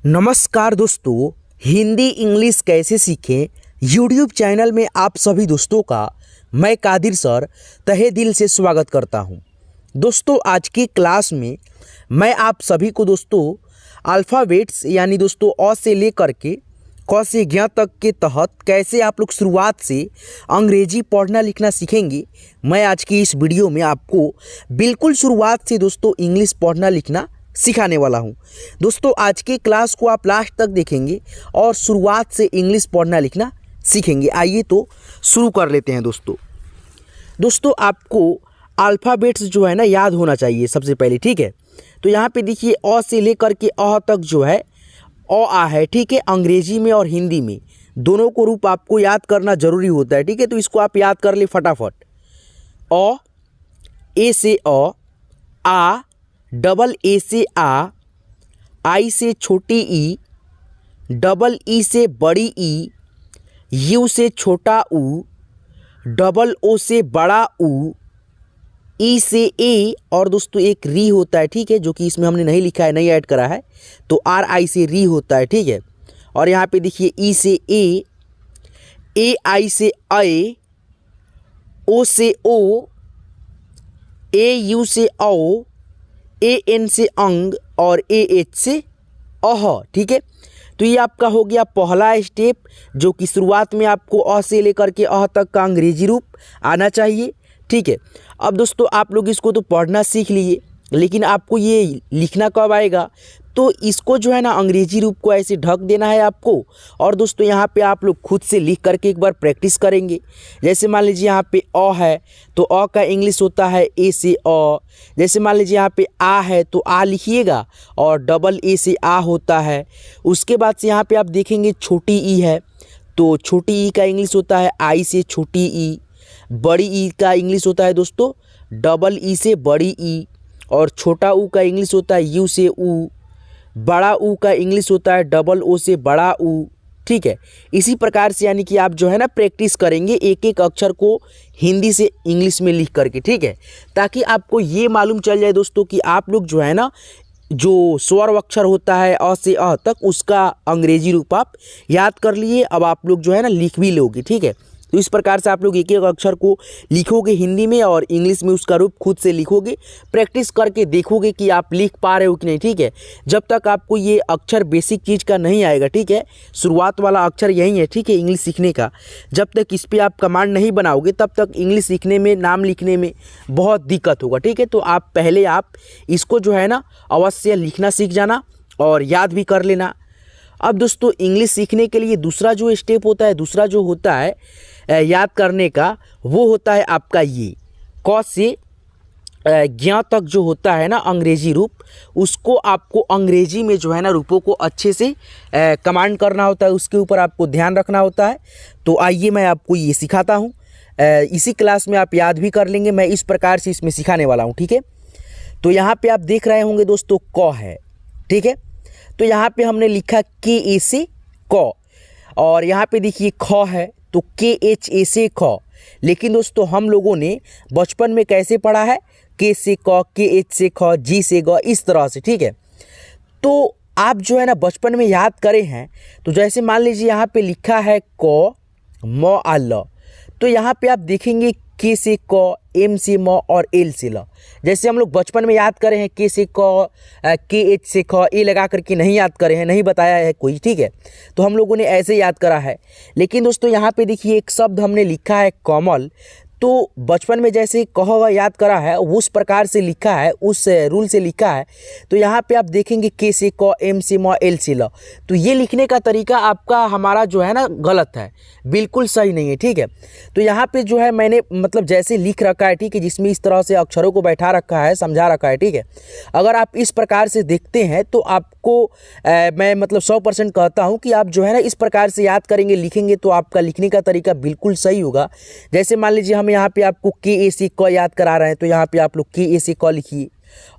नमस्कार दोस्तों, हिंदी इंग्लिश कैसे सीखें यूट्यूब चैनल में आप सभी दोस्तों का मैं कादिर सर तहे दिल से स्वागत करता हूं। दोस्तों आज की क्लास में मैं आप सभी को दोस्तों अल्फ़ाबेट्स यानी दोस्तों अ से लेकर के क से ज्ञ तक के तहत कैसे आप लोग शुरुआत से अंग्रेजी पढ़ना लिखना सीखेंगे। मैं आज की इस वीडियो में आपको बिल्कुल शुरुआत से दोस्तों इंग्लिश पढ़ना लिखना सिखाने वाला हूं। दोस्तों आज की क्लास को आप लास्ट तक देखेंगे और शुरुआत से इंग्लिश पढ़ना लिखना सीखेंगे। आइए तो शुरू कर लेते हैं दोस्तों आपको अल्फ़ाबेट्स जो है ना याद होना चाहिए सबसे पहले, ठीक है। तो यहाँ पे देखिए अ से लेकर के अ तक जो है अ आ है, ठीक है। अंग्रेजी में और हिंदी में दोनों को रूप आपको याद करना ज़रूरी होता है, ठीक है। तो इसको आप याद कर ले फटाफट। अ, ए से अ, आ, डबल ए से आ, आई से छोटी ई, डबल ई से बड़ी ई, यू से छोटा ऊ, डबल ओ से बड़ा ऊ, ई से ए और दोस्तों एक री होता है, ठीक है, जो कि इसमें हमने नहीं लिखा है, नहीं ऐड करा है, तो आर आई से री होता है, ठीक है। और यहाँ पे देखिए ई से ए आई से ए, ओ से ओ, ए यू से औ, ए एन से अंग और ए एच से अह, ठीक है। तो ये आपका हो गया पहला स्टेप, जो कि शुरुआत में आपको अ से लेकर के अह तक का अंग्रेजी रूप आना चाहिए, ठीक है। अब दोस्तों आप लोग इसको तो पढ़ना सीख लिए, लेकिन आपको ये लिखना कब आएगा? तो इसको जो है ना अंग्रेजी रूप को ऐसे ढक देना है आपको। और दोस्तों यहाँ पे आप लोग खुद से लिख करके एक बार प्रैक्टिस करेंगे। जैसे मान लीजिए यहाँ पे अ है तो अ का इंग्लिश होता है ए से अ। जैसे मान लीजिए यहाँ पे आ है तो आ लिखिएगा और डबल ए से आ होता है। उसके बाद से यहाँ पे आप देखेंगे छोटी ई है तो छोटी ई का इंग्लिश होता है आई से छोटी ई। बड़ी ई का इंग्लिश होता है दोस्तों डबल ई से बड़ी ई। और छोटा ऊ का इंग्लिश होता है यू से ऊ। बड़ा ऊ का इंग्लिश होता है डबल ओ से बड़ा ऊ, ठीक है। इसी प्रकार से यानी कि आप जो है ना प्रैक्टिस करेंगे एक एक अक्षर को हिंदी से इंग्लिश में लिख करके, ठीक है, ताकि आपको ये मालूम चल जाए दोस्तों कि आप लोग जो है ना जो स्वर अक्षर होता है अ से अ तक उसका अंग्रेजी रूप आप याद कर लिए। अब आप लोग जो है ना लिख भी लोगे, ठीक है। तो इस प्रकार से आप लोग एक एक अक्षर को लिखोगे हिंदी में और इंग्लिश में उसका रूप खुद से लिखोगे। प्रैक्टिस करके देखोगे कि आप लिख पा रहे हो कि नहीं, ठीक है। जब तक आपको ये अक्षर बेसिक चीज़ का नहीं आएगा, ठीक है, शुरुआत वाला अक्षर यही है, ठीक है, इंग्लिश सीखने का। जब तक इस पर आप कमांड नहीं बनाओगे तब तक इंग्लिश सीखने में नाम लिखने में बहुत दिक्कत होगा, ठीक है। तो आप पहले आप इसको जो है ना अवश्य लिखना सीख जाना और याद भी कर लेना। अब दोस्तों इंग्लिश सीखने के लिए दूसरा जो स्टेप होता है, दूसरा जो होता है याद करने का, वो होता है आपका ये क से ज्ञ तक जो होता है ना अंग्रेजी रूप, उसको आपको अंग्रेजी में जो है ना रूपों को अच्छे से कमांड करना होता है, उसके ऊपर आपको ध्यान रखना होता है। तो आइए मैं आपको ये सिखाता हूँ। इसी क्लास में आप याद भी कर लेंगे। मैं इस प्रकार से इसमें सिखाने वाला हूँ, ठीक है। तो यहाँ पे आप देख रहे होंगे दोस्तों क है, ठीक है। तो यहाँ पे हमने लिखा के ए से क और यहाँ पे देखिए ख है तो के एच ए से ख। लेकिन दोस्तों हम लोगों ने बचपन में कैसे पढ़ा है? के से क, के एच से ख, जी से ग, इस तरह से, ठीक है। तो आप जो है ना बचपन में याद करे हैं तो जैसे मान लीजिए यहाँ पे लिखा है क म आ ल, तो यहाँ पे आप देखेंगे के से क, एम से म और एल से ल। जैसे हम लोग बचपन में याद करे हैं के से क, के एच से ख, ए लगा करके नहीं याद करे हैं, नहीं बताया है कोई, ठीक है। तो हम लोगों ने ऐसे याद करा है। लेकिन दोस्तों यहाँ पे देखिए एक शब्द हमने लिखा है कमल, तो बचपन में जैसे कह याद करा है उस प्रकार से लिखा है, उस रूल से लिखा है। तो यहाँ पे आप देखेंगे के से क, एम से म, एल से ल। तो ये लिखने का तरीका आपका हमारा जो है ना गलत है, बिल्कुल सही नहीं है, ठीक है। तो यहाँ पे जो है मैंने मतलब जैसे लिख रखा है, ठीक है, जिसमें इस तरह से अक्षरों को बैठा रखा है, समझा रखा है, ठीक है। अगर आप इस प्रकार से देखते हैं तो आपको मैं मतलब 100% कहता हूँ कि आप जो है ना इस प्रकार से याद करेंगे, लिखेंगे तो आपका लिखने का तरीका बिल्कुल सही होगा। जैसे मान लीजिए हम यहाँ पे आपको के ए से क याद करा रहे हैं तो यहाँ पे आप लोग के ए से क लिखिए।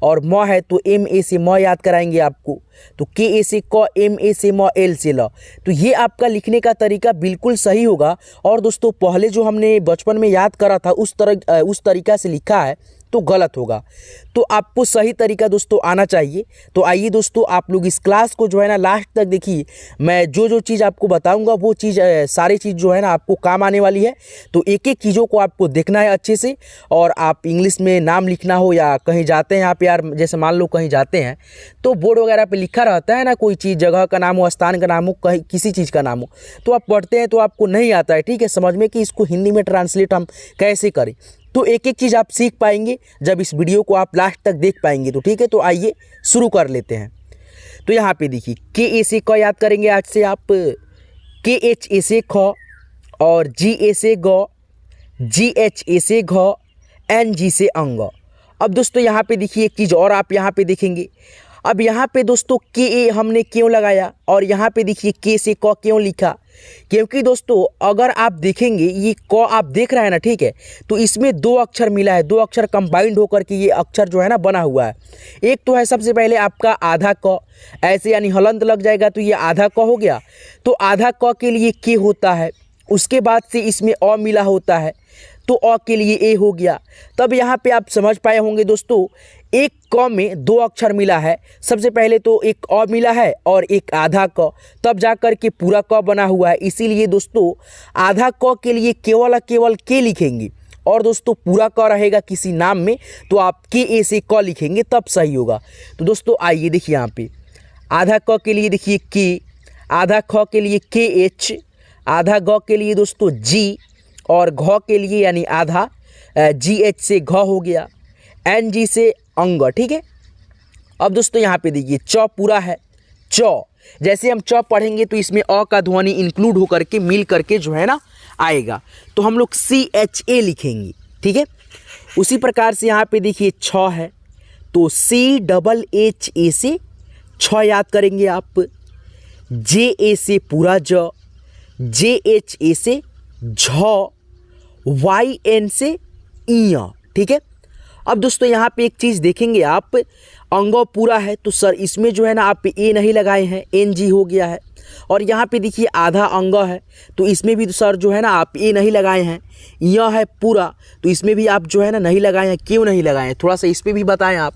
और म है तो एम ए से म याद कराएंगे आपको, तो के ए से क, एम ए से म, एल से ल। तो ये आपका लिखने का तरीका बिल्कुल सही होगा। और दोस्तों पहले जो हमने बचपन में याद करा था उस तरीका से लिखा है तो गलत होगा। तो आपको सही तरीका दोस्तों आना चाहिए। तो आइए दोस्तों, आप लोग इस क्लास को जो है ना लास्ट तक देखिए। मैं जो जो चीज़ आपको बताऊंगा वो चीज़ सारी चीज़ जो है ना आपको काम आने वाली है। तो एक एक चीज़ों को आपको देखना है अच्छे से। और आप इंग्लिश में नाम लिखना हो या कहीं जाते हैं आप यार, जैसे मान लो कहीं जाते हैं तो बोर्ड वगैरह पे लिखा रहता है ना, कोई चीज़ जगह का नाम हो, स्थान का नाम हो, कहीं किसी चीज़ का नाम हो, तो आप पढ़ते हैं तो आपको नहीं आता है, ठीक है, समझ में कि इसको हिंदी में ट्रांसलेट हम कैसे करें। तो एक एक चीज़ आप सीख पाएंगे जब इस वीडियो को आप लास्ट तक देख पाएंगे। तो ठीक है, तो आइए शुरू कर लेते हैं। तो यहाँ पे देखिए, के ए से क याद करेंगे आज से आप, के एच ए से ख, और जी ए से ग, जी एच ए से घ, एन जी से अंग। अब दोस्तों यहाँ पे देखिए एक चीज़ और आप यहाँ पे देखेंगे। अब यहाँ पे दोस्तों के ए हमने क्यों लगाया और यहाँ पे देखिए के से क क्यों लिखा, क्योंकि दोस्तों अगर आप देखेंगे ये क आप देख रहे हैं ना, ठीक है, तो इसमें दो अक्षर मिला है, दो अक्षर कंबाइंड होकर के ये अक्षर जो है ना बना हुआ है। एक तो है सबसे पहले आपका आधा क, ऐसे यानी हलंत लग जाएगा तो ये आधा क हो गया। तो आधा क के लिए के होता है, उसके बाद से इसमें अ मिला होता है तो अ के लिए ए हो गया। तब यहाँ पे आप समझ पाए होंगे दोस्तों, एक क में दो अक्षर मिला है, सबसे पहले तो एक अ मिला है और एक आधा क, तब जा कर के पूरा क बना हुआ है। इसीलिए दोस्तों आधा क के लिए केवल केवल के लिखेंगे और दोस्तों पूरा क रहेगा किसी नाम में तो आप के ए से क लिखेंगे, तब सही होगा। तो दोस्तों आइए देखिए यहाँ पे आधा क के लिए देखिए के, आधा ख के लिए के एच, आधा ग के लिए दोस्तों जी, और घ के लिए यानी आधा जी एच से घ हो गया, एन जी से अंग, ठीक है। अब दोस्तों यहाँ पे देखिए च पूरा है, च जैसे हम च पढ़ेंगे तो इसमें अ का ध्वनि इंक्लूड होकर के मिल करके जो है ना आएगा, तो हम लोग सी एच ए लिखेंगे, ठीक है। उसी प्रकार से यहाँ पे देखिए छ है तो सी डबल एच ए से छ याद करेंगे आप, जे ए से पूरा ज, जे एच ए से झ, वाई एन से इया, ठीक है। अब दोस्तों यहाँ पे एक चीज़ देखेंगे आप, अंगो पूरा है तो सर इसमें जो है ना आप ए नहीं लगाए हैं, एन जी हो गया है। और यहाँ पे देखिए आधा अंग है तो इसमें भी तो सर जो है ना आप ए नहीं लगाए हैं। यह है पूरा तो इसमें भी आप जो है ना नहीं लगाए हैं, क्यों नहीं लगाए हैं थोड़ा सा इस पर भी बताएं आप।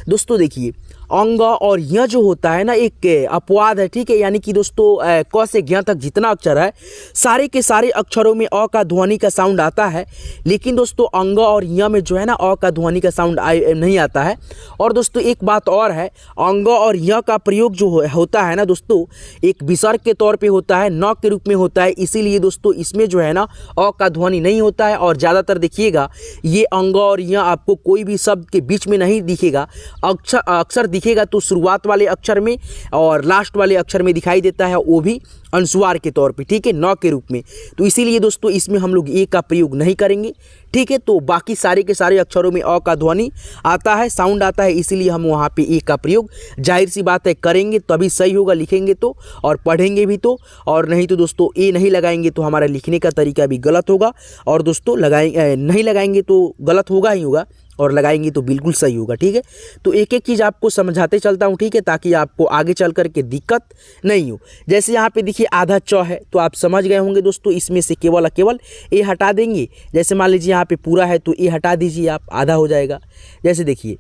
दोस्तों देखिए अंग और यह जो होता है ना एक अपवाद है, ठीक है, यानी कि दोस्तों क से ज्ञ तक जितना अक्षर है सारे के सारे अक्षरों में अ का ध्वनि का साउंड आता है, लेकिन दोस्तों अंग और य में जो है ना अ का ध्वनि का साउंड नहीं आता है। और दोस्तों एक बात और है, अंग और य का प्रयोग जो होता है ना दोस्तों एक विसर्ग के तौर पे होता है, न के रूप में होता है, इसीलिए दोस्तों इसमें जो है ना अ का ध्वनि नहीं होता है। और ज़्यादातर देखिएगा ये अंग और य आपको कोई भी शब्द के बीच में नहीं दिखेगा, अक्सर दिखेगा तो शुरुआत वाले अक्षर में और लास्ट वाले अक्षर में दिखाई देता है, वो भी अनुस्वार के तौर पे, ठीक है, न के रूप में। तो इसीलिए दोस्तों इसमें हम लोग ए का प्रयोग नहीं करेंगे, ठीक है। तो बाकी सारे के सारे अक्षरों में अ का ध्वनि आता है, साउंड आता है, इसीलिए हम वहाँ पे ए का प्रयोग जाहिर सी बात है करेंगे, तभी सही होगा, लिखेंगे तो और पढ़ेंगे भी तो। और नहीं तो दोस्तों ए नहीं लगाएंगे तो हमारा लिखने का तरीका भी गलत होगा, और दोस्तों नहीं लगाएंगे तो गलत होगा ही होगा, और लगाएंगे तो बिल्कुल सही होगा, ठीक है। तो एक एक चीज़ आपको समझाते चलता हूँ, ठीक है, ताकि आपको आगे चल कर के दिक्कत नहीं हो। जैसे यहाँ पे देखिए आधा च है तो आप समझ गए होंगे दोस्तों, इसमें से केवल केवल ए हटा देंगे। जैसे मान लीजिए यहाँ पे पूरा है तो ए हटा दीजिए आप, आधा हो जाएगा। जैसे देखिए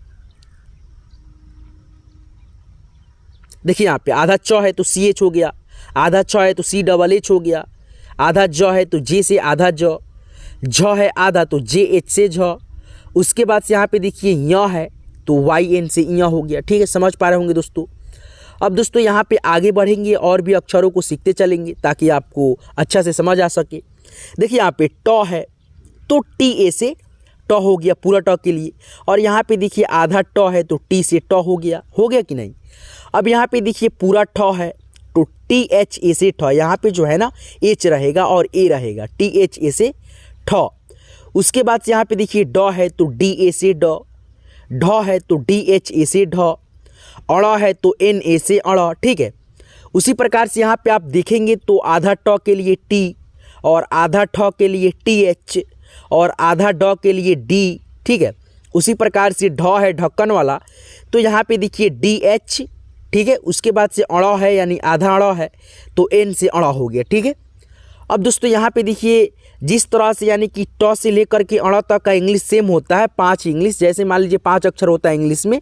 यहाँ पे आधा च है तो सी एच हो गया, आधा छ है तो सी डबल एच हो गया, आधा ज है तो जे से आधा ज, झ है आधा तो जे एच से झ। उसके बाद से यहाँ पे देखिए य है तो वाई एन से य हो गया, ठीक है, समझ पा रहे होंगे दोस्तों। अब दोस्तों यहाँ पे आगे बढ़ेंगे और भी अक्षरों को सीखते चलेंगे ताकि आपको अच्छा से समझ आ सके। देखिए यहाँ पे ट है तो टी ए से ट हो गया पूरा ट के लिए, और यहाँ पे देखिए आधा ट है तो टी से ट हो गया कि नहीं। अब यहाँ पे देखिए पूरा ठ है तो टी एच ए से ठ, यहाँ पे जो है ना एच रहेगा और ए रहेगा, टी एच ए से ठ। उसके बाद से यहाँ पे देखिए ड है तो डी ए से ड, ढ है तो डी एच ए से ढ, अड़ है तो एन ए से अड़, ठीक है। उसी प्रकार से यहाँ पे आप देखेंगे तो आधा ट के लिए टी, और आधा ठ के लिए टी एच, और आधा ड के लिए डी, ठीक है। उसी प्रकार से ढ है ढक्कन वाला तो यहाँ पे देखिए डी एच, ठीक है। उसके बाद से अड़ है यानी आधा अड़ है तो एन से अड़ हो गया, ठीक है। अब दोस्तों यहाँ पे देखिए जिस तरह से यानी कि ट से लेकर के अण तक का इंग्लिश सेम होता है, 5 इंग्लिश, जैसे मान लीजिए 5 अक्षर होता है इंग्लिश में,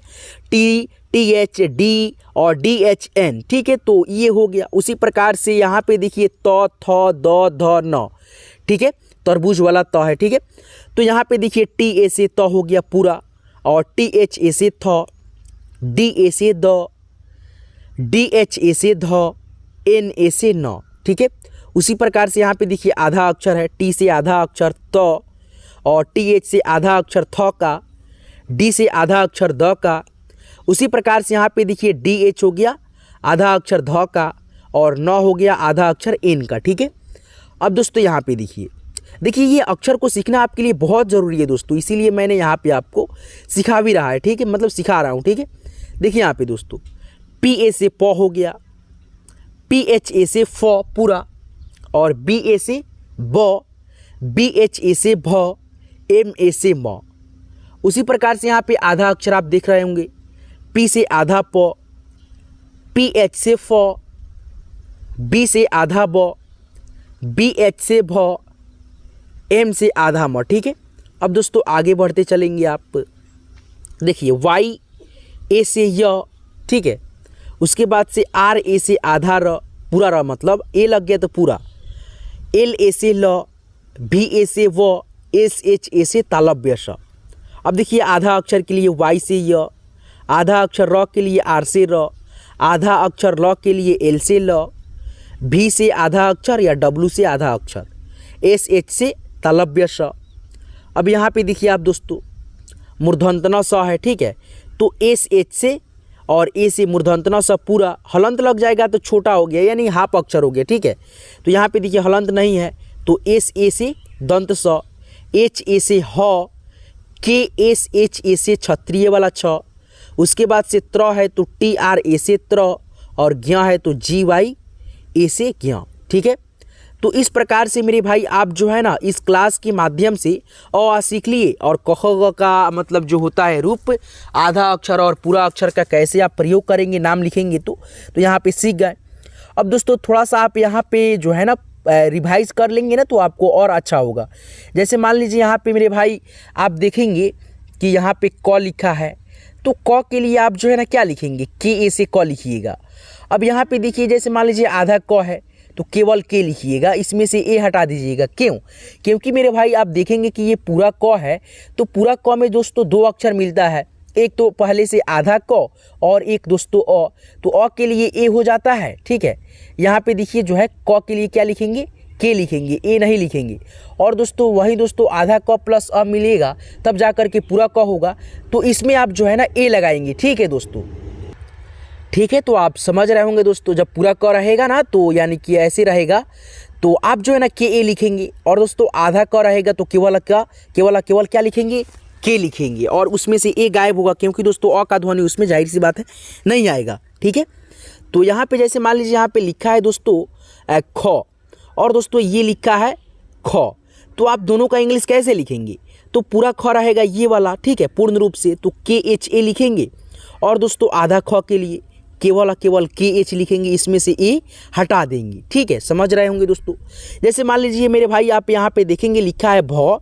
टी, TH, डी और DHN, ठीक है। तो ये हो गया। उसी प्रकार से यहाँ पे देखिए त, थ, द, ध, न, ठीक है, तरबूज वाला त है, ठीक है। तो यहाँ पे देखिए TA से त हो गया पूरा, और THA से थ, DA से द, DHA से ध, NA से न, ठीक है। उसी प्रकार से यहाँ पे देखिए आधा अक्षर है, T से आधा अक्षर त, और TH से आधा अक्षर थ का, D से आधा अक्षर द का। उसी प्रकार से यहाँ पे देखिए DH हो गया आधा अक्षर ध का, और न हो गया आधा अक्षर N का, ठीक है। अब दोस्तों यहाँ पे देखिए ये अक्षर को सीखना आपके लिए बहुत ज़रूरी है दोस्तों, इसीलिए मैंने यहाँ पे आपको सिखा भी रहा है, ठीक है, मतलब सिखा रहा हूँ, ठीक है। देखिए यहाँ पे दोस्तों PA से प हो गया, PHA से फ पूरा, और BA से ब, BHA से भ, MA से म। उसी प्रकार से यहाँ पे आधा अक्षर आप देख रहे होंगे, P से आधा प, PH से फ, B से आधा ब, BH से भ, M से आधा म, ठीक है। अब दोस्तों आगे बढ़ते चलेंगे। आप देखिए Y A से य, ठीक है। उसके बाद से RA से आधा र, पूरा र मतलब A लग गया तो पूरा, LA से ल, BA से व, SHA से तालव्य स। अब देखिए आधा अक्षर के लिए Y से य, आधा अक्षर र के लिए R से र, आधा अक्षर ल के लिए L से ल, V से आधा अक्षर या W से आधा अक्षर, SH से तालव्य स। अब यहाँ पे देखिए आप दोस्तों मूर्धन्य स है, ठीक है। तो SH से और A से मूर्धन्य स पूरा, हलंत लग जाएगा तो छोटा हो गया, यानी हाफ अक्षर हो गया, ठीक है। तो यहाँ पे देखिए हलंत नहीं है, तो SA से दंत स, HA से ह, KSHA से क्षत्रिय वाला छ। उसके बाद से त्र है तो TRA से त्र, और ज्ञ है तो GYA से ज्ञ, ठीक है। तो इस प्रकार से मेरे भाई आप जो है ना इस क्लास के माध्यम से अ सीख लिए, और क ख ग का मतलब जो होता है रूप, आधा अक्षर और पूरा अक्षर का कैसे आप प्रयोग करेंगे, नाम लिखेंगे, तो यहाँ पे सीख गए। अब दोस्तों थोड़ा सा आप यहाँ पे जो है ना रिवाइज कर लेंगे ना तो आपको और अच्छा होगा। जैसे मान लीजिए यहाँ पे मेरे भाई आप देखेंगे कि यहाँ पे क लिखा है, तो क के लिए आप जो है ना क्या लिखेंगे, KA से क लिखिएगा। अब यहाँ पे देखिए जैसे मान लीजिए आधा क है तो केवल के लिखिएगा, इसमें से ए हटा दीजिएगा। क्यों? क्योंकि मेरे भाई आप देखेंगे कि ये पूरा क है, तो पूरा क में दोस्तों 2 अक्षर मिलता है, एक तो पहले से आधा क और एक दोस्तों अ, तो अ के लिए ए हो जाता है, ठीक है। यहाँ पे देखिए जो है क के लिए क्या लिखेंगे, के लिखेंगे, ए नहीं लिखेंगे। और दोस्तों वही दोस्तों आधा क प्लस अ मिलेगा तब जा कर के पूरा क होगा, तो इसमें आप जो है ना ए लगाएंगे, ठीक है दोस्तों, ठीक है। तो आप समझ रहे होंगे दोस्तों, जब पूरा क रहेगा ना तो यानी कि ऐसे रहेगा तो आप जो है ना के ए लिखेंगे, और दोस्तों आधा क रहेगा तो केवल क्या लिखेंगे, के लिखेंगे, और उसमें से ए गायब होगा क्योंकि दोस्तों अ का ध्वनि उसमें जाहिर सी बात है नहीं आएगा, ठीक है। तो यहाँ पे जैसे मान लीजिए यहाँ पे लिखा है दोस्तों ख, और दोस्तों ये लिखा है ख, तो आप दोनों का इंग्लिश कैसे लिखेंगे, तो पूरा ख रहेगा ये वाला, ठीक है, पूर्ण रूप से, तो KHA लिखेंगे। और दोस्तों आधा ख के लिए केवल KH लिखेंगे, इसमें से ए हटा देंगे, ठीक है, समझ रहे होंगे दोस्तों। जैसे मान लीजिए मेरे भाई आप यहाँ पे देखेंगे लिखा है भ,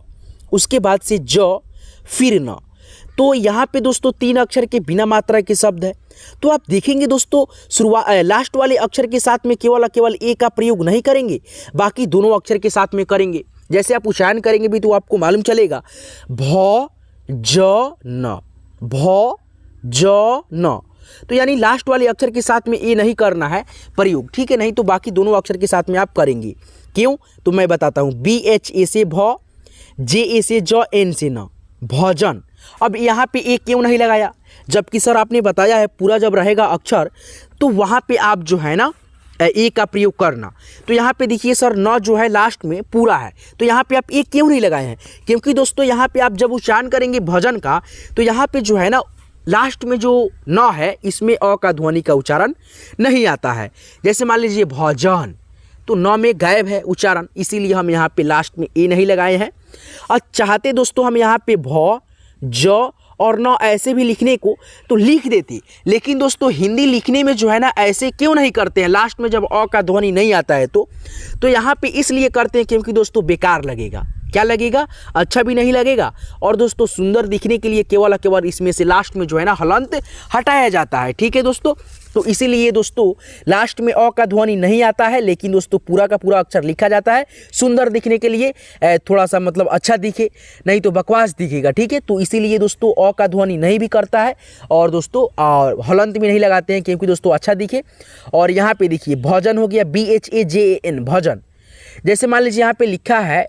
उसके बाद से ज, फिर न, तो यहाँ पे दोस्तों 3 अक्षर के बिना मात्रा के शब्द है। तो आप देखेंगे दोस्तों लास्ट वाले अक्षर के साथ में केवल ए का प्रयोग नहीं करेंगे, बाकी दोनों अक्षर के साथ में करेंगे। जैसे आप उच्चारण करेंगे भी तो आपको मालूम चलेगा, भ ज न, भ ज न, तो यानी लास्ट वाले अक्षर के साथ में ए नहीं करना है प्रयोग, ठीक है, नहीं तो बाकी दोनों अक्षर के साथ में आप करेंगे। क्यों? तो मैं बताता हूँ, BHA से भ, JA से ज, N से न, भजन। अब यहाँ पे ए क्यों नहीं लगाया, जबकि सर आपने बताया है पूरा जब रहेगा अक्षर तो वहाँ पे आप जो है ना ए का प्रयोग करना। तो यहाँ पे देखिए सर न जो है लास्ट में पूरा है, तो यहाँ पे आप ए क्यों नहीं लगाए हैं, क्योंकि दोस्तों यहाँ पे आप जब उच्चारण करेंगे भजन का तो यहाँ पे जो है ना लास्ट में जो न है इसमें अ का ध्वनि का उच्चारण नहीं आता है। जैसे मान लीजिए भजन, तो न में गायब है उच्चारण, इसीलिए हम यहाँ पे लास्ट में ए नहीं लगाए हैं। और चाहते दोस्तों हम यहाँ पे भ ज और ना ऐसे भी लिखने को तो लिख देते, लेकिन दोस्तों हिंदी लिखने में जो है ना ऐसे क्यों नहीं करते हैं, लास्ट में जब अ का ध्वनि नहीं आता है तो यहाँ पे इसलिए करते हैं क्योंकि दोस्तों बेकार लगेगा। क्या लगेगा? अच्छा भी नहीं लगेगा। और दोस्तों सुंदर दिखने के लिए केवल इसमें से लास्ट में जो है ना हलंत हटाया जाता है। ठीक है दोस्तों, तो इसीलिए दोस्तों लास्ट में अ का ध्वनि नहीं आता है, लेकिन दोस्तों पूरा का पूरा अक्षर लिखा जाता है सुंदर दिखने के लिए, थोड़ा सा मतलब अच्छा दिखे, नहीं तो बकवास दिखेगा। ठीक है, तो इसीलिए दोस्तों अ का ध्वनि नहीं भी करता है और दोस्तों हलंत भी नहीं लगाते हैं क्योंकि दोस्तों अच्छा दिखे। और यहाँ पे देखिए भोजन हो गया, BHAJAN भोजन। जैसे मान लीजिए यहाँ पे लिखा है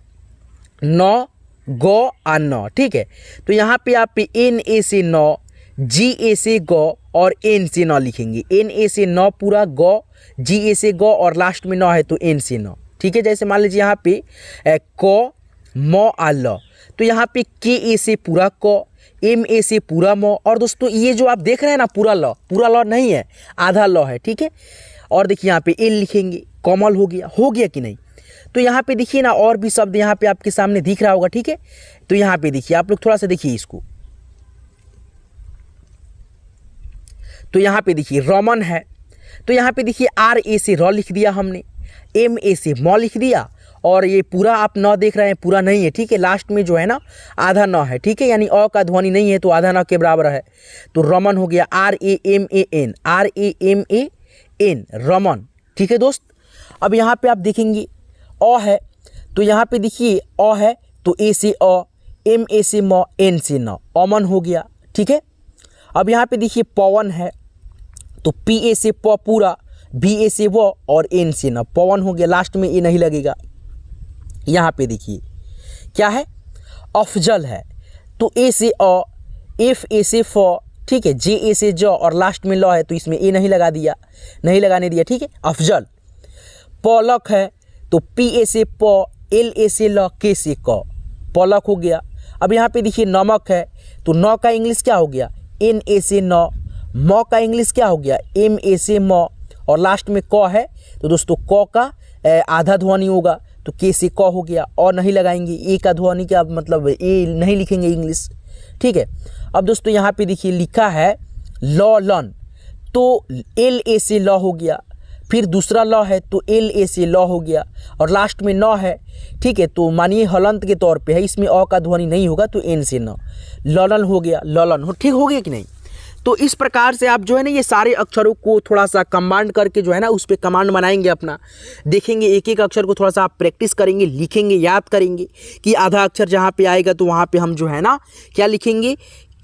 नौ गौ आ नौ, ठीक है, तो यहाँ पे आप NA से नौ, GA से गौ और N से नौ लिखेंगे। NA से नौ पूरा, गौ GA से गौ और लास्ट में नौ है तो N से नौ। ठीक है, जैसे मान लीजिए यहाँ पे क मौ आ ल, तो यहाँ पे KA से पूरा क, MA से पूरा मौ। और दोस्तों ये जो आप देख रहे हैं ना पूरा ल नहीं है, आधा ल है। ठीक है, और देखिए यहाँ पे L लिखेंगे, कमल हो गया कि नहीं। तो यहाँ पे देखिए ना और भी शब्द यहाँ पे आपके सामने दिख रहा होगा। ठीक है, तो यहाँ पे देखिए आप लोग थोड़ा सा देखिए इसको, तो यहाँ पे देखिए रमन है, तो यहाँ पे देखिए RA से र लिख दिया हमने, MA से मौ लिख दिया, और ये पूरा आप न देख रहे हैं पूरा नहीं है। ठीक है, लास्ट में जो है ना आधा न है। ठीक है, यानी अ का ध्वनि नहीं है तो आधा न के बराबर है, तो रमन हो गया RAMAN, RAMAN रमन। ठीक है दोस्त, अब यहाँ पे आप देखेंगे अ है, तो यहाँ पे देखिए अ है तो A से अ, MA से म, N से न, अमन हो गया। ठीक है, अब यहाँ पे देखिए पवन है, तो PA से प पूरा, BA से व और N से न, पवन हो गया, लास्ट में ए नहीं लगेगा। यहाँ पे देखिए क्या है, अफजल है, तो A से अ, FA से फ, ठीक है, JA से ज और लास्ट में ल है तो इसमें ए नहीं लगाने दिया। ठीक है, अफजल। पलक है, तो PA से प, LA से ल, K से क, पलक हो गया। अब यहाँ पे देखिए नमक है, तो न का इंग्लिश क्या हो गया, NA से न, म का इंग्लिश क्या हो गया, MA से म, और लास्ट में क है तो दोस्तों क का आधा ध्वनि होगा तो K से क हो गया, और नहीं लगाएंगे, ए का ध्वनि का मतलब ए नहीं लिखेंगे इंग्लिश। ठीक है, अब दोस्तों यहाँ पे देखिए लिखा है लन, तो LA से ल हो गया, फिर दूसरा ल है तो LA से ल हो गया, और लास्ट में न है। ठीक है, तो मानिए हलंत के तौर पे है, इसमें अ का ध्वनि नहीं होगा तो N से न, ललन हो गया, ललन हो। ठीक हो गया कि नहीं। तो इस प्रकार से आप जो है ना ये सारे अक्षरों को थोड़ा सा कमांड करके जो है ना उस पर कमांड बनाएंगे अपना, देखेंगे एक एक अक्षर को थोड़ा सा आप प्रैक्टिस करेंगे, लिखेंगे, याद करेंगे कि आधा अक्षर जहाँ पे आएगा तो वहाँ पे हम जो है ना क्या लिखेंगे,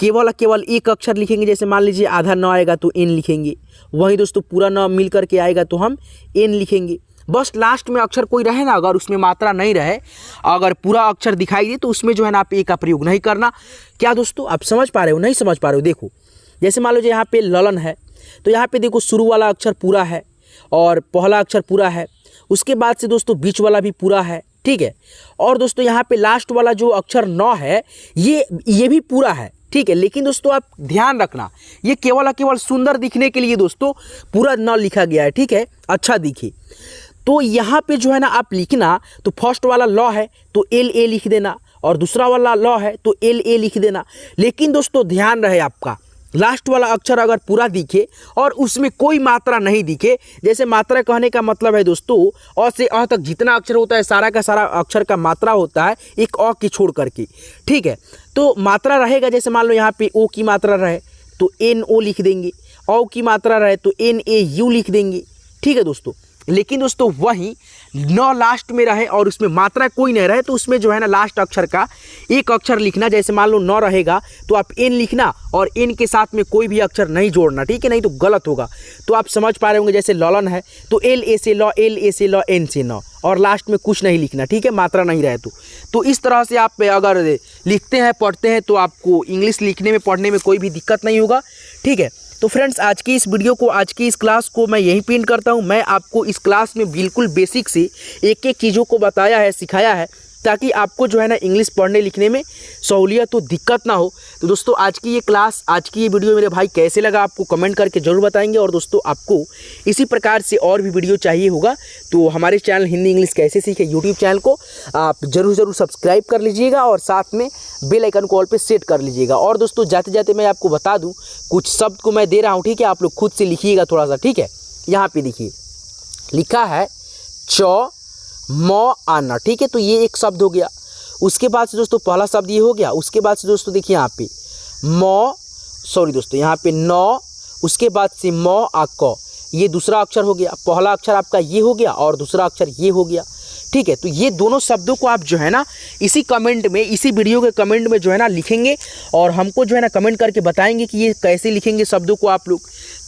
केवल एक अक्षर लिखेंगे। जैसे मान लीजिए आधा न आएगा तो N लिखेंगे, वहीं दोस्तों पूरा न मिल करके आएगा तो हम N लिखेंगे। बस लास्ट में अक्षर कोई रहे ना, अगर उसमें मात्रा नहीं रहे, अगर पूरा अक्षर दिखाई दे तो उसमें जो है ना आप ए का प्रयोग नहीं करना। क्या दोस्तों आप समझ पा रहे हो, नहीं समझ पा रहे हो? देखो जैसे मान लीजिए यहाँ पे ललन है, तो यहाँ पे देखो शुरू वाला अक्षर पूरा है और पहला अक्षर पूरा है, उसके बाद से दोस्तों बीच वाला भी पूरा है। ठीक है, और दोस्तों यहाँ पे लास्ट वाला जो अक्षर न है ये भी पूरा है। ठीक है, लेकिन दोस्तों आप ध्यान रखना ये केवल सुंदर दिखने के लिए दोस्तों पूरा न लिखा गया है। ठीक है, अच्छा दिखे तो यहाँ पे जो है ना आप लिखना, तो फर्स्ट वाला ल है तो LA लिख देना, और दूसरा वाला ल है तो LA लिख देना। लेकिन दोस्तों ध्यान रहे आपका, लास्ट वाला अक्षर अगर पूरा दिखे और उसमें कोई मात्रा नहीं दिखे, जैसे मात्रा कहने का मतलब है दोस्तों अ से अ तक जितना अक्षर होता है सारा का सारा अक्षर का मात्रा होता है एक अ की छोड़ करके। ठीक है, तो मात्रा रहेगा, जैसे मान लो यहाँ पे ओ की मात्रा रहे तो NO लिख देंगे, औ की मात्रा रहे तो NAU लिख देंगे। ठीक है दोस्तों, लेकिन दोस्तों वहीं न लास्ट में रहे और उसमें मात्रा कोई नहीं रहे तो उसमें जो है ना लास्ट अक्षर का एक अक्षर लिखना। जैसे मान लो न रहेगा तो आप N लिखना और N के साथ में कोई भी अक्षर नहीं जोड़ना। ठीक है, नहीं तो गलत होगा। तो आप समझ पा रहे होंगे, जैसे ललन है तो LA से ल, LA से ल, N से न, और लास्ट में कुछ नहीं लिखना। ठीक है, मात्रा नहीं रहे तो इस तरह से आप अगर लिखते हैं पढ़ते हैं तो आपको इंग्लिश लिखने में पढ़ने में कोई भी दिक्कत नहीं होगा। ठीक है, तो फ्रेंड्स आज की इस वीडियो को, आज की इस क्लास को मैं यहीं पिन करता हूं। मैं आपको इस क्लास में बिल्कुल बेसिक से एक एक चीज़ों को बताया है, सिखाया है, ताकि आपको जो है ना इंग्लिश पढ़ने लिखने में सहूलियत हो, दिक्कत ना हो। तो दोस्तों आज की ये क्लास, आज की ये वीडियो मेरे भाई कैसे लगा आपको कमेंट करके ज़रूर बताएंगे। और दोस्तों आपको इसी प्रकार से और भी वीडियो चाहिए होगा तो हमारे चैनल हिंदी इंग्लिश कैसे सीखे यूट्यूब चैनल को आप ज़रूर सब्सक्राइब कर लीजिएगा और साथ में बेल आइकन को ऑल पे सेट कर लीजिएगा। और दोस्तों जाते जाते मैं आपको बता दूँ, कुछ शब्द को मैं दे रहा हूँ, ठीक है, आप लोग खुद से लिखिएगा थोड़ा सा, ठीक है। यहाँ पे देखिए लिखा है च म आना, ठीक है, तो ये एक शब्द हो गया। उसके बाद से दोस्तों पहला शब्द ये हो गया। उसके बाद से दोस्तों देखिए यहाँ पे यहाँ पे न, उसके बाद से म आ क, ये दूसरा अक्षर हो गया। पहला अक्षर आपका ये हो गया और दूसरा अक्षर ये हो गया, ठीक है। तो ये दोनों शब्दों को आप जो है ना इसी कमेंट में, इसी वीडियो के कमेंट में जो है ना लिखेंगे और हमको जो है ना कमेंट करके बताएंगे कि ये कैसे लिखेंगे शब्दों को आप लोग।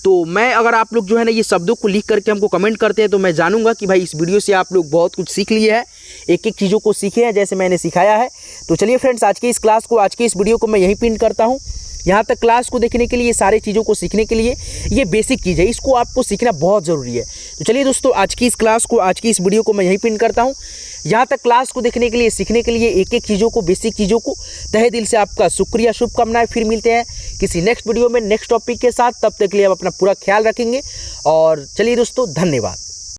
तो मैं, अगर आप लोग जो है ना ये शब्दों को लिख करके हमको कमेंट करते हैं तो मैं जानूंगा कि भाई इस वीडियो से आप लोग बहुत कुछ सीख लिए हैं, एक एक चीज़ों को सीखे हैं जैसे मैंने सिखाया है। तो चलिए फ्रेंड्स, आज के इस क्लास को, आज के इस वीडियो को मैं यहीं पिन करता हूँ। यहाँ तक क्लास को देखने के लिए, सारी चीज़ों को सीखने के लिए, ये बेसिक चीज़ है, इसको आपको सीखना बहुत ज़रूरी है। तो चलिए दोस्तों, आज की इस क्लास को, आज की इस वीडियो को मैं यहीं पिन करता हूँ। यहाँ तक क्लास को देखने के लिए, सीखने के लिए, एक एक चीज़ों को, बेसिक चीज़ों को तहे दिल से आपका शुक्रिया, शुभकामनाएं। फिर मिलते हैं किसी नेक्स्ट वीडियो में नेक्स्ट टॉपिक के साथ। तब तक के लिए आप अपना पूरा ख्याल रखेंगे और चलिए दोस्तों, धन्यवाद।